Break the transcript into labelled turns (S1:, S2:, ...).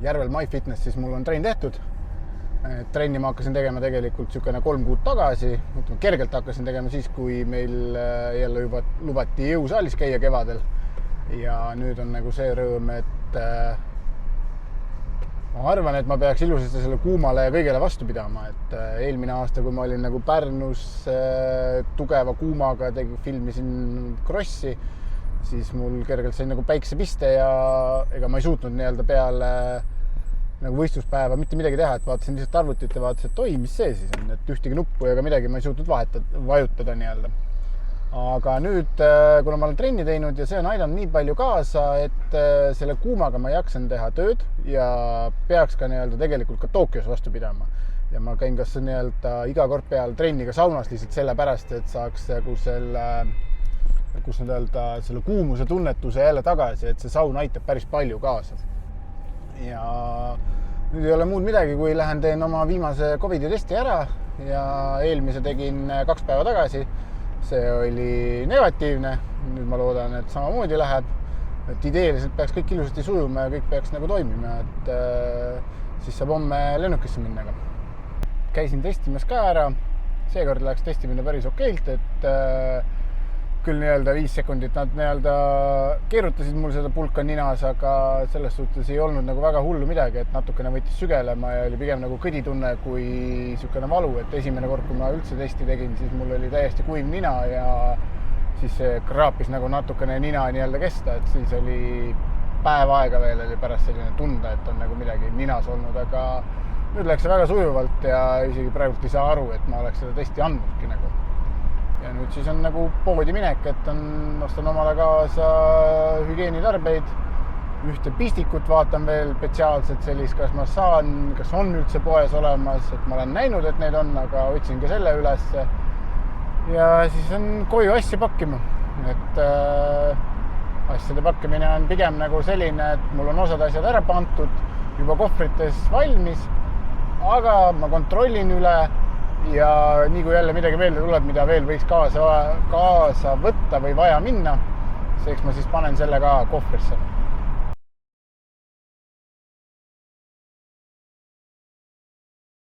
S1: Järvel MyFitness, siis mul on trenn tehtud. Trenni ma hakkasin tegema tegelikult 3 kuud tagasi. Kergelt hakkasin tegema siis, kui meil jälle juba lubati jõusaalis käia kevadel. Ja nüüd on nagu see rõõm, et ma arvan, et ma peaks ilusasti selle kuumale ja kõigele vastu pidama. Et eelmine aasta, kui ma olin nagu Pärnus tugeva kuumaga, filmisin krossi, siis mul kergelt sain nagu päiksepiste ja ega ma ei suutnud nii-öelda peale nagu võistluspäeva mitte midagi teha, et vaatasin lihtsalt arvutit ja vaatasin, et oi, mis see siis on, et ühtegi nuppu ega midagi ma ei suutnud vajutada nii-öelda. Aga nüüd, kuna ma olen trenni teinud ja see on aidanud nii palju kaasa, et selle kuumaga ma jaksan teha tööd ja peaks ka nii-öelda tegelikult ka Tokyos vastu pidama. Ja ma käin kas nii-öelda iga kord peal trenniga saunas lihtsalt sellepärast, et saaks nagu selle kuumuse tunnetuse jälle tagasi, et see saun aitab päris palju kaasa. Ja nüüd ei ole muud midagi, kui lähen teen oma viimase COVID-i testi ära ja eelmise tegin 2 päeva tagasi. See oli negatiivne. Nüüd ma loodan, et samamoodi läheb. Et ideeliselt peaks kõik ilusasti sujuma ja kõik peaks nagu toimima, et siis saab homme lennukisse minna. Käisin testimas ka ära. Seekord läks testimine päris okeilt, et küll nii-öelda 5 sekundit nad nii-öelda keerutasid mul seda pulka ninas, aga selles suhtes ei olnud nagu väga hullu midagi, et natukene võttis sügelema ja oli pigem nagu kõditunne kui niisugune valu, et esimene kord, kui ma üldse testi tegin, siis mul oli täiesti kuiv nina ja siis see kraapis nagu natukene nina nii-öelda kesta, et siis oli päev aega veel oli pärast selline tunda, et on nagu midagi ninas olnud, aga nüüd läks see väga sujuvalt ja isegi praegult ei saa aru, et ma oleks seda testi andnudki nagu. Ja nüüd siis on nagu poodi minek, et ostan omale kaasa hügieenitarbeid, ühte pistikut vaatan veel spetsiaalselt sellist, kas ma saan, kas on üldse poes olemas, et ma olen näinud, et neid on, aga otsin ka selle üles. Ja siis on koju asja pakkima, et asjade pakkimine on pigem nagu selline, et mul on osad asjad ära pantud, juba kohvrites valmis, aga ma kontrollin üle ja nii kui jälle midagi meelde tuleb, mida veel võiks kaasa võtta või vaja minna, seeks ma siis panen selle ka kohvrisse.